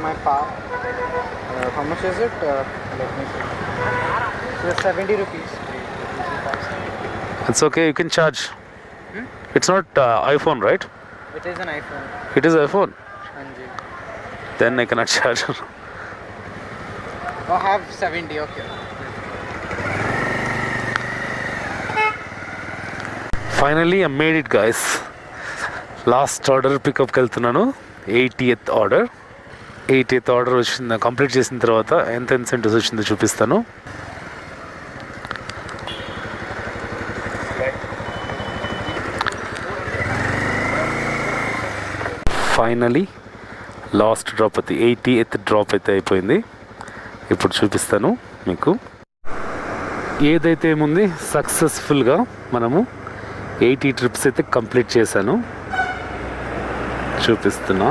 my power. How much is it? Let me see. So 70 rupees. It's okay, you can charge. It's not iPhone, right? It is an iPhone. It is iPhone. Anji. Then I cannot charge. Oh, have 70. Okay. Finally, I made it, guys. Last order పికప్కి వెళ్తున్నాను. 80th order. 80th order వచ్చింది. Complete చేసిన తర్వాత ఎంత incentives వచ్చిందో చూపిస్తాను. Finally last drop అయితే 80th drop అయితే అయిపోయింది. ఇప్పుడు చూపిస్తాను మీకు. ఏదైతే ఏముంది సక్సెస్ఫుల్గా మనము 80 ట్రిప్స్ అయితే కంప్లీట్ చేశాను. చూపిస్తున్నా.